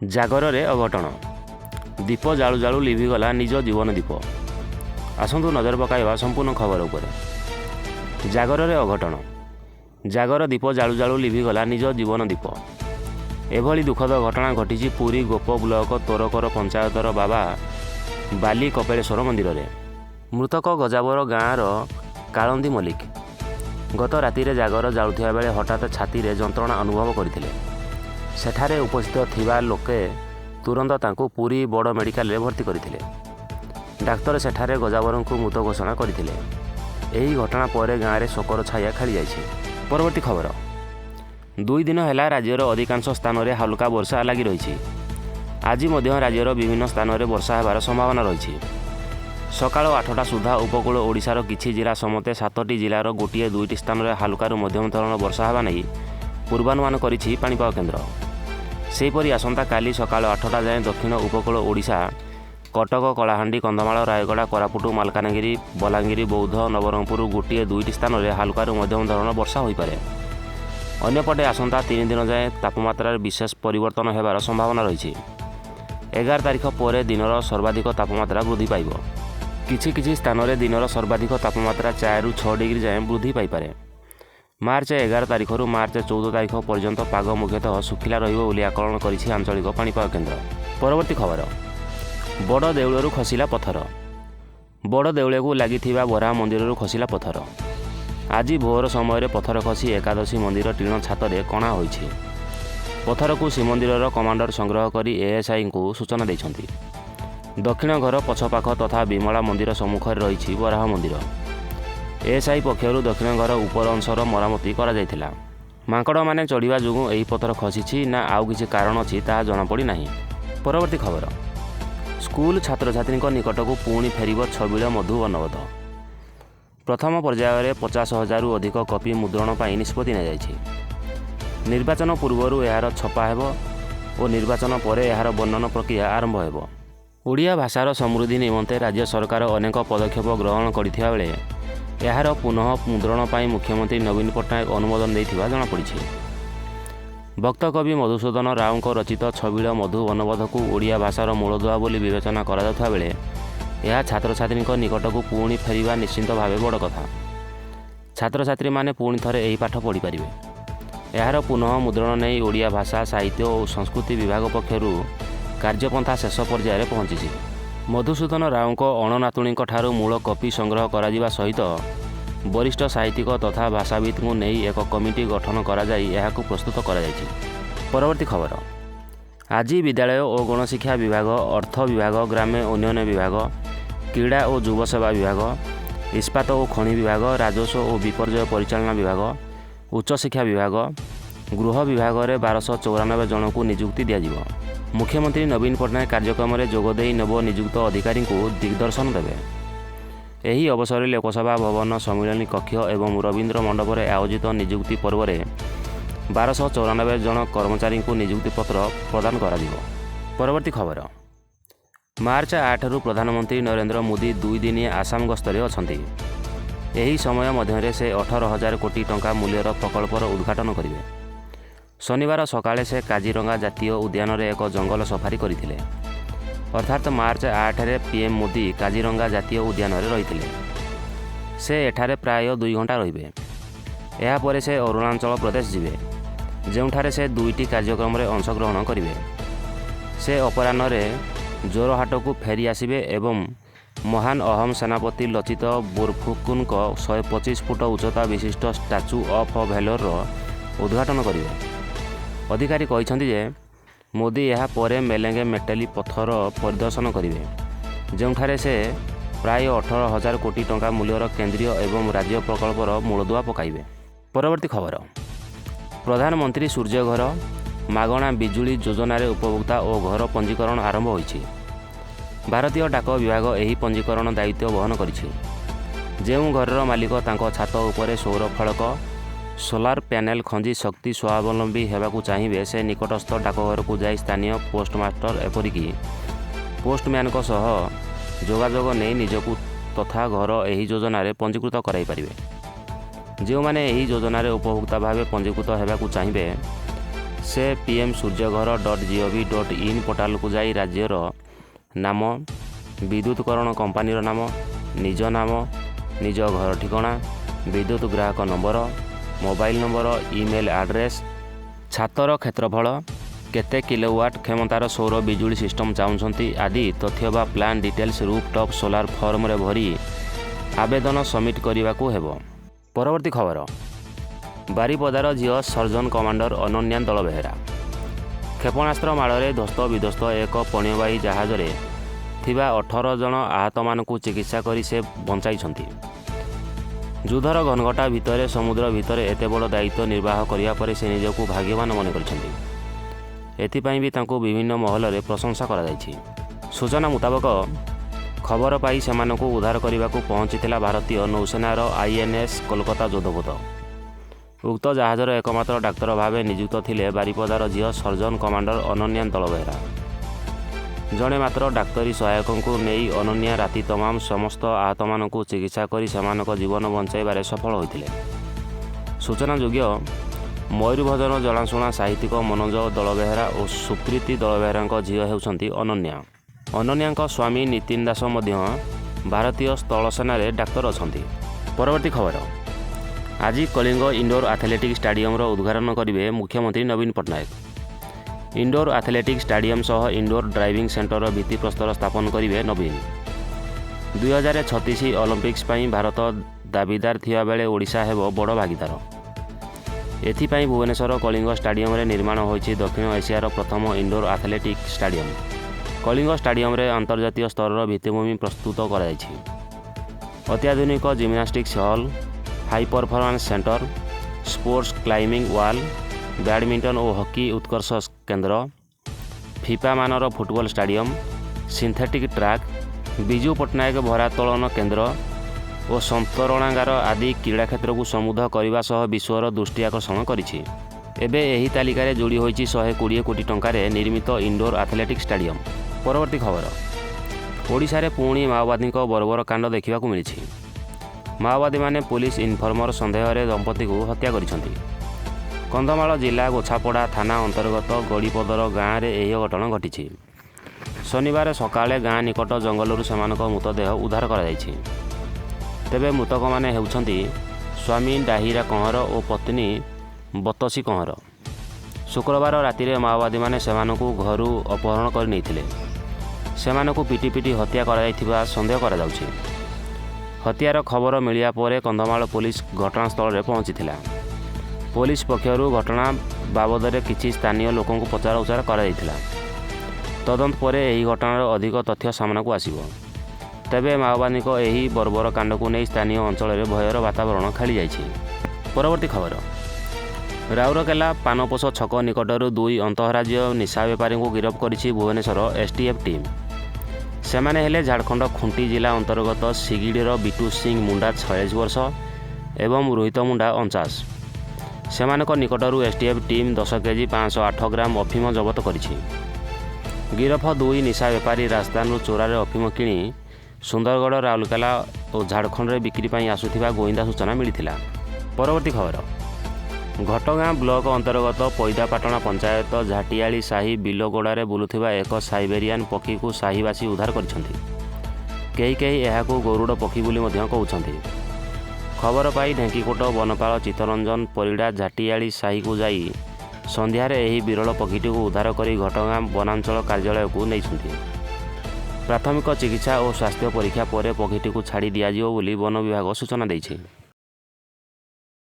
ଜାଗରରେ ଅଘଟଣ। ଦୀପ ଜାଳୁ ଜାଳୁ ଲିଭିଗଲା ନିଜ ଜୀବନ ଦୀପ। ଆସନ୍ତୁ ନଜର ପକାଇବା ସମ୍ପୂର୍ଣ୍ଣ ଖବର ଉପରେ। ଜାଗରରେ ଅଘଟଣ। ଜାଗର ଦୀପ ଜାଳୁ ଜାଳୁ ଲିଭିଗଲା ନିଜ ଜୀବନ ଦୀପ। ଏଭଳି ଦୁଃଖଦ ଘଟଣା ଘଟିଛି ପୁରୀ ଗୋପ ବ୍ଲକ ତୋରକର ପଞ୍ଚାୟତର ବାବା ବାଲି କପେଳେଶ୍ୱର ମନ୍ଦିରରେ। ମୃତକ ଗଜାବର ଗାଁର କାଳନ୍ଦୀ ମଲ୍ଲିକ। ଗତ ରାତିରେ ଜାଗର ଜାଳୁଥିବା ବେଳେ ହଠାତ୍ ଛାତିରେ ଯନ୍ତ୍ରଣା ଅନୁଭବ କରିଥିଲେ। ସେଠାରେ ଉପସ୍ଥିତ ଥିବା ଲୋକେ ତୁରନ୍ତ ତାଙ୍କୁ ପୁରୀ ବଡ଼ ମେଡ଼ିକାଲରେ ଭର୍ତ୍ତି କରିଥିଲେ। ଡାକ୍ତର ସେଠାରେ ଗଜାବରଙ୍କୁ ମୃତ ଘୋଷଣା କରିଥିଲେ। ଏହି ଘଟଣା ପରେ ଗାଁରେ ଶୋକର ଛାୟା ଖେଳିଯାଇଛି। ପରବର୍ତ୍ତୀ ଖବର। 2 ଦିନ ହେଲା ରାଜ୍ୟର ଅଧିକାଂଶ ସ୍ଥାନରେ ହାଲୁକା ବର୍ଷା ଲାଗି ରହିଛି। ଆଜି ମଧ୍ୟ ରାଜ୍ୟର ବିଭିନ୍ନ ସ୍ଥାନରେ ବର୍ଷା ହେବାର ସମ୍ଭାବନା ରହିଛି। ସକାଳ 8ଟା ସୁଦ୍ଧା ଉପକୂଳ ଓଡ଼ିଶାର କିଛି ଜିଲ୍ଲା ସମେତ 7ଟି ଜିଲ୍ଲାର ଗୋଟିଏ 2ଟି ସ୍ଥାନରେ ହାଲୁକାରୁ ମଧ୍ୟମ ଧରଣର ବର୍ଷା ହେବା ନେଇ ପୂର୍ବାନୁମାନ କରିଛି ପାଣିପାଗ କେନ୍ଦ୍ର। ସେହିପରି ଆସନ୍ତାକାଲି ସକାଳ 8ଟା ଯାଏଁ ଦକ୍ଷିଣ ଉପକୂଳ ଓଡ଼ିଶା, କଟକ, କଳାହାଣ୍ଡି, କନ୍ଧମାଳ, ରାୟଗଡ଼ା, କୋରାପୁଟ, ମାଲକାନଗିରି, ବଲାଙ୍ଗୀର, ବୌଦ୍ଧ, ନବରଙ୍ଗପୁର ଗୋଟିଏ 2ଟି ସ୍ଥାନରେ ହାଲୁକାରୁ ମଧ୍ୟମ ଧରଣର ବର୍ଷା ହୋଇପାରେ। ଅନ୍ୟପଟେ ଆସନ୍ତା 3 ଦିନ ଯାଏଁ ତାପମାତ୍ରାରେ ବିଶେଷ ପରିବର୍ତ୍ତନ ହେବାର ସମ୍ଭାବନା ରହିଛି। 11 ତାରିଖ ପରେ ଦିନର ସର୍ବାଧିକ ତାପମାତ୍ରା ବୃଦ୍ଧି ପାଇବ। କିଛି କିଛି ସ୍ଥାନରେ ଦିନର ସର୍ବାଧିକ ତାପମାତ୍ରା 4ରୁ 6 ଡିଗ୍ରୀ ଯାଏଁ ବୃଦ୍ଧି ପାଇପାରେ। ମାର୍ଚ୍ଚ 11 ତାରିଖରୁ ମାର୍ଚ୍ଚ 14 ତାରିଖ ପର୍ଯ୍ୟନ୍ତ ପାଗ ମୁଖ୍ୟତଃ ଶୁଖିଲା ରହିବ ବୋଲି ଆକଳନ କରିଛି ଆଞ୍ଚଳିକ ପାଣିପାଗ କେନ୍ଦ୍ର। ପରବର୍ତ୍ତୀ ଖବର। ବଡ଼ ଦେଉଳରୁ ଖସିଲା ପଥର। ବଡ଼ ଦେଉଳକୁ ଲାଗିଥିବା ବରାହ ମନ୍ଦିରରୁ ଖସିଲା ପଥର। ଆଜି ଭୋର ସମୟରେ ପଥର ଖସି ଏକାଦଶୀ ମନ୍ଦିର ଟିଣ ଛାତରେ କଣା ହୋଇଛି। ପଥରକୁ ଶ୍ରୀମନ୍ଦିରର କମାଣ୍ଡର ସଂଗ୍ରହ କରି ଏଏସ୍ଆଇଙ୍କୁ ସୂଚନା ଦେଇଛନ୍ତି। ଦକ୍ଷିଣ ଘର ପଛପାଖ ତଥା ବିମଳା ମନ୍ଦିର ସମ୍ମୁଖରେ ରହିଛି ବରାହ ମନ୍ଦିର। ଏଏସ୍ଆଇ ପକ୍ଷରୁ ଦକ୍ଷିଣ ଘର ଉପର ଅଂଶର ମରାମତି କରାଯାଇଥିଲା। ମାଙ୍କଡ଼ମାନେ ଚଢ଼ିବା ଯୋଗୁଁ ଏହି ପଥର ଖସିଛି ନା ଆଉ କିଛି କାରଣ ଅଛି ତାହା ଜଣାପଡ଼ି ନାହିଁ। ପରବର୍ତ୍ତୀ ଖବର। ସ୍କୁଲ ଛାତ୍ରଛାତ୍ରୀଙ୍କ ନିକଟକୁ ପୁଣି ଫେରିବ ଛବିଳ ମଧୁ ବର୍ଣ୍ଣବୋଧ। ପ୍ରଥମ ପର୍ଯ୍ୟାୟରେ 50,000ରୁ ଅଧିକ କପି ମୁଦ୍ରଣ ପାଇଁ ନିଷ୍ପତ୍ତି ନିଆଯାଇଛି। ନିର୍ବାଚନ ପୂର୍ବରୁ ଏହାର ଛପା ହେବ ଓ ନିର୍ବାଚନ ପରେ ଏହାର ବର୍ଣ୍ଣନ ପ୍ରକ୍ରିୟା ଆରମ୍ଭ ହେବ। ଓଡ଼ିଆ ଭାଷାର ସମୃଦ୍ଧି ନିମନ୍ତେ ରାଜ୍ୟ ସରକାର ଅନେକ ପଦକ୍ଷେପ ଗ୍ରହଣ କରିଥିବା ବେଳେ ଏହାର ପୁନଃ ମୁଦ୍ରଣ ପାଇଁ ମୁଖ୍ୟମନ୍ତ୍ରୀ ନବୀନ ପଟ୍ଟନାୟକ ଅନୁମୋଦନ ଦେଇଥିବା ଜଣାପଡ଼ିଛି। ଭକ୍ତକବି ମଧୁସୂଦନ ରାଓଙ୍କ ରଚିତ ଛବିଳ ମଧୁ ବର୍ଣ୍ଣବୋଧକୁ ଓଡ଼ିଆ ଭାଷାର ମୂଳଦୁଆ ବୋଲି ବିବେଚନା କରାଯାଉଥିବା ବେଳେ ଏହା ଛାତ୍ରଛାତ୍ରୀଙ୍କ ନିକଟକୁ ପୁଣି ଫେରିବା ନିଶ୍ଚିତ ଭାବେ ବଡ଼ କଥା। ଛାତ୍ରଛାତ୍ରୀମାନେ ପୁଣି ଥରେ ଏହି ପାଠ ପଢ଼ିପାରିବେ। ଏହାର ପୁନଃ ମୁଦ୍ରଣ ନେଇ ଓଡ଼ିଆ ଭାଷା, ସାହିତ୍ୟ ଓ ସଂସ୍କୃତି ବିଭାଗ ପକ୍ଷରୁ କାର୍ଯ୍ୟପନ୍ଥା ଶେଷ ପର୍ଯ୍ୟାୟରେ ପହଞ୍ଚିଛି। ମଧୁସୂଦନ ରାଓଙ୍କ ଅଣନାତୁଣୀଙ୍କ ଠାରୁ ମୂଳ କପି ସଂଗ୍ରହ କରାଯିବା ସହିତ ବରିଷ୍ଠ ସାହିତ୍ୟିକ ତଥା ଭାଷାବିତ୍ଙ୍କୁ ନେଇ ଏକ କମିଟି ଗଠନ କରାଯାଇ ଏହାକୁ ପ୍ରସ୍ତୁତ କରାଯାଇଛି। ପରବର୍ତ୍ତୀ ଖବର। ଆଜି ବିଦ୍ୟାଳୟ ଓ ଗଣଶିକ୍ଷା ବିଭାଗ, ଅର୍ଥ ବିଭାଗ, ଗ୍ରାମ୍ୟ ଉନ୍ନୟନ ବିଭାଗ, କ୍ରୀଡ଼ା ଓ ଯୁବ ସେବା ବିଭାଗ, ଇସ୍ପାତ ଓ ଖଣି ବିଭାଗ, ରାଜସ୍ୱ ଓ ବିପର୍ଯ୍ୟୟ ପରିଚାଳନା ବିଭାଗ, ଉଚ୍ଚଶିକ୍ଷା ବିଭାଗ, ଗୃହ ବିଭାଗରେ 1294 ଜଣଙ୍କୁ ନିଯୁକ୍ତି ଦିଆଯିବ। ମୁଖ୍ୟମନ୍ତ୍ରୀ ନବୀନ ପଟ୍ଟନାୟକ କାର୍ଯ୍ୟକ୍ରମରେ ଯୋଗଦେଇ ନବନିଯୁକ୍ତ ଅଧିକାରୀଙ୍କୁ ଦିଗ୍ଦର୍ଶନ ଦେବେ। ଏହି ଅବସରରେ ଲୋକସଭା ଭବନ, ସମ୍ମିଳନୀ କକ୍ଷ ଏବଂ ରବୀନ୍ଦ୍ର ମଣ୍ଡପରେ ଆୟୋଜିତ ନିଯୁକ୍ତି ପର୍ବରେ 1294 ଜଣ କର୍ମଚାରୀଙ୍କୁ ନିଯୁକ୍ତିପତ୍ର ପ୍ରଦାନ କରାଯିବ। ପରବର୍ତ୍ତୀ ଖବର। ମାର୍ଚ୍ଚ 8ରୁ ପ୍ରଧାନମନ୍ତ୍ରୀ ନରେନ୍ଦ୍ର ମୋଦି 2 ଦିନିଆ ଆସାମ ଗସ୍ତରେ ଅଛନ୍ତି। ଏହି ସମୟ ମଧ୍ୟରେ ସେ 18,000 କୋଟି ଟଙ୍କା ମୂଲ୍ୟର ପ୍ରକଳ୍ପର ଉଦ୍ଘାଟନ କରିବେ। ଶନିବାର ସକାଳେ ସେ କାଜିରଙ୍ଗା ଜାତୀୟ ଉଦ୍ୟାନରେ ଏକ ଜଙ୍ଗଲ ସଫାରି କରିଥିଲେ। ଅର୍ଥାତ୍ ମାର୍ଚ୍ଚ 8ରେ ପିଏମ୍ ମୋଦି କାଜିରଙ୍ଗା ଜାତୀୟ ଉଦ୍ୟାନରେ ରହିଥିଲେ। ସେ ଏଠାରେ ପ୍ରାୟ 2 ଘଣ୍ଟା ରହିବେ। ଏହାପରେ ସେ ଅରୁଣାଚଳ ପ୍ରଦେଶ ଯିବେ, ଯେଉଁଠାରେ ସେ 2ଟି କାର୍ଯ୍ୟକ୍ରମରେ ଅଂଶଗ୍ରହଣ କରିବେ। ସେ ଅପରାହ୍ନରେ ଜୋରହାଟକୁ ଫେରି ଆସିବେ ଏବଂ ମହାନ ଅହୋମ ସେନାପତି ଲଚିତ ବୋରଫୁକନଙ୍କ 125 ଫୁଟ ଉଚ୍ଚତା ବିଶିଷ୍ଟ ଷ୍ଟାଚ୍ୟୁ ଅଫ୍ ଭେଲୋରର ଉଦ୍ଘାଟନ କରିବେ। ଅଧିକାରୀ କହିଛନ୍ତି ଯେ ମୋଦି ଏହା ପରେ ମେଲେଙ୍ଗେ ମେଟେଲି ପଥର ପରିଦର୍ଶନ କରିବେ, ଯେଉଁଠାରେ ସେ ପ୍ରାୟ 18,000 କୋଟି ଟଙ୍କା ମୂଲ୍ୟର କେନ୍ଦ୍ରୀୟ ଏବଂ ରାଜ୍ୟ ପ୍ରକଳ୍ପର ମୂଳଦୁଆ ପକାଇବେ। ପରବର୍ତ୍ତୀ ଖବର। ପ୍ରଧାନମନ୍ତ୍ରୀ ସୂର୍ଯ୍ୟଘର ମାଗଣା ବିଜୁଳି ଯୋଜନାରେ ଉପଭୋକ୍ତା ଓ ଘର ପଞ୍ଜୀକରଣ ଆରମ୍ଭ ହୋଇଛି। ଭାରତୀୟ ଡାକ ବିଭାଗ ଏହି ପଞ୍ଜୀକରଣ ଦାୟିତ୍ୱ ବହନ କରିଛି। ଯେଉଁ ଘରର ମାଲିକ ତାଙ୍କ ଛାତ ଉପରେ ସୌର ଫଳକ, ସୋଲାର ପ୍ୟାନେଲ ଖଞ୍ଜି ଶକ୍ତି ସ୍ୱାବଲମ୍ବୀ ହେବାକୁ ଚାହିଁବେ, ସେ ନିକଟସ୍ଥ ଡାକଘରକୁ ଯାଇ ସ୍ଥାନୀୟ ପୋଷ୍ଟମାଷ୍ଟର ଏପରିକି ପୋଷ୍ଟମ୍ୟାନଙ୍କ ସହ ଯୋଗାଯୋଗ ନେଇ ନିଜକୁ ତଥା ଘର ଏହି ଯୋଜନାରେ ପଞ୍ଜୀକୃତ କରାଇପାରିବେ। ଯେଉଁମାନେ ଏହି ଯୋଜନାରେ ଉପଭୋକ୍ତା ଭାବେ ପଞ୍ଜୀକୃତ ହେବାକୁ ଚାହିଁବେ ସେ pmsuryaghar.gov.in पोर्टाल को जाई राज्यर नाम, विद्युतकरण कंपानीर नाम, निज नाम, निज घर ठिकाना, विद्युत ग्राहक number, mobile number, email address, छातर क्षेत्रफल, केते किलोवाट क्षमतार सौर बिजुली सिस्टम चाहूँगी आदि तथ्य बा plan details rooftop solar form रे भरी आवेदन सबमिट करने को हेबो। परवर्ती खबर, बारिपदार झील सर्जन कमांडर अनन्या दलबेहेरा क्षेपणास्त्र माड़े ध्वस्त विध्वस्त एक पण्यवाही जहाज रे थिबा 18 जन आहत मानकु चिकित्सा करी से बंचाइछंती। युद्धर घनघटा भितर समुद्र भितर एते बड़ दायित्व निर्वाह करिया परे से निजकु भाग्यवान मन करछंती। एथिपाई भी तांको विभिन्न महल रे प्रशंसा करा जायछि। सूचना मुताबक खबर पाई सेमानकु उद्धार करने पहुंचीथिला भारतीय नौसेनार INS कोलकाता जोधपुर। उक्त जहाजर एकमात्र डाक्तर भावे नियुक्त थिले बारिपदार झील सर्जन कमांडर अनन्या दलबेहेरा। जड़े मात्र डाक्तरी सहायकों नहीं अनन्या राति तमाम समस्त आहत मानकु चिकित्सा करी सेमानक जीवन बंचाइबारे सफल होइथिले। सूचनायोग्य मयूरभंजन जनाशुना साहित्यिक मनोज दलबेहेरा और सुप्रीति दलबेहेरा झील हेउछंती अनन्या। अनन्या स्वामी नितिन दास मध्य भारतीय स्थल सेना डाक्तर अछंती। परवर्ती खबर, आज कलिंग इंडोर एथलेटिक स्टाडियम उद्घाटन करेंगे मुख्यमंत्री नवीन पट्टनायक। इंडोर एथलेटिक स्टाडियम सह इंडोर ड्राइविंग सेंटर भित्तिप्रस्तर स्थापन करेंगे नवीन। 2036 ओलंपिक्स पई भारत दाबीदार थिया बेले ओडिशा हेबो बड़ भागीदार। एथिपाई भुवनेश्वर कलिंग स्टाडियम रे निर्माण होइछि दक्षिण एशियार प्रथम indoor athletic stadium. Kalinga stadium रे अंतर्जातीय स्तर भित्तिभूमि प्रस्तुत कराଯାଇଛି। अत्याधुनिक gymnastics hall, high performance centre, sports climbing wall, badminton और हॉकी उत्कर्ष केन्द्र, फीफा मानर football stadium, synthetic track, Biju Patnaik भरातोलन केन्द्र और संतरणागार आदि क्रीड़ा क्षेत्र को समृद्ध करने सह विश्वर दृष्टि आकर्षण करिछि। एबे एही तालिकार जोड़ी होइछि 120 कोटी टंकार निर्मित इंडोर एथलेटिक स्टाडियम। परवर्ती खबर, ओडिशा रे पुणी माओवादी बर्बर कांड देखा मिली। माओवादी माने पुलिस इनफर्मर संदेह रे दंपति को हत्या करिसेंती। कंधमाल जिला गोछापड़ा थाना अंतर्गत गड़ीपदर गाँव में यह घटना घटी। शनिवार सकाळे गाँ निकट जंगलरू सेमानक मृतदेह उद्धार करा जायछि। तेबे मृतक माने हेउछंती स्वामी डाहिरा कंहर और पत्नी बतसी कंहर। शुक्रवार राति माओवादी माने सेमानकु घरू अपहरण कर नैथिले। सेमानकु पिटी पिटी हत्या करा जायथिबा संदेह करा जाउछि। हत्यार खबर मिलिया परे कंधमाल पुलिस घटनास्थल रे पहुंचीथिला। पुलिस पक्षरु घटना बाबद किछि स्थानीय लोकों को पचार उचार करा जायथिला। तदंत परे एही घटनार अधिक तथ्य सामना को आसिबो। तेबे माओवादी को एही बर्बर कांड को नहीं स्थानीय अंचल में भयर वातावरण खेली जाइछि। परवर्ती खबर, राउरकेला पानपोष छक निकटरू 2 अंतःराज्य निशा बेपारी को गिरफ्त करिछि भुवनेश्वर STF टीम। सेमाने हेले झारखंड खुंटी जिला अंतर्गत सिगिडीर बिटू सिंह मुंडा 46 वर्ष एवं रोहित मुंडा 49। सेमानक निकटरू STF टीम 10 केजी 508 ग्राम अफिम जबत करिछि। गिरफ 2 निशा बेपारी राजस्थान चोरारे अफिम किणी सुंदरगढ़, राउरकेला और झारखंड में बिक्री पर आसुथिबा गोइंदा सूचना मिलिथिला। परवर्ती खबर, घटगाँ ब्लॉक अंतर्गत पैदापाटଣା पंचायत झाटियाली साही बिलगोड़े बुलुथिबा एक साइबेरियान पक्षी को साहीवासी उद्धार करिसेंती। कई कई एहाकू गरुड़ पक्षी बोली मध्य कहउछंती। खबर पाई ढेंकीकोट वनपाल चित्तरंजन परिड़ा झाटियाली साही को जाई संध्यार एही विरल पक्षीटी को उद्धार करी घटगाँ वनांचल कार्यालय को नैछंती। प्राथमिक चिकित्सा और स्वास्थ्य परीक्षा पर पक्षीटी को छाड़ी दियाजियो बोली वन विभाग सूचना देइछि।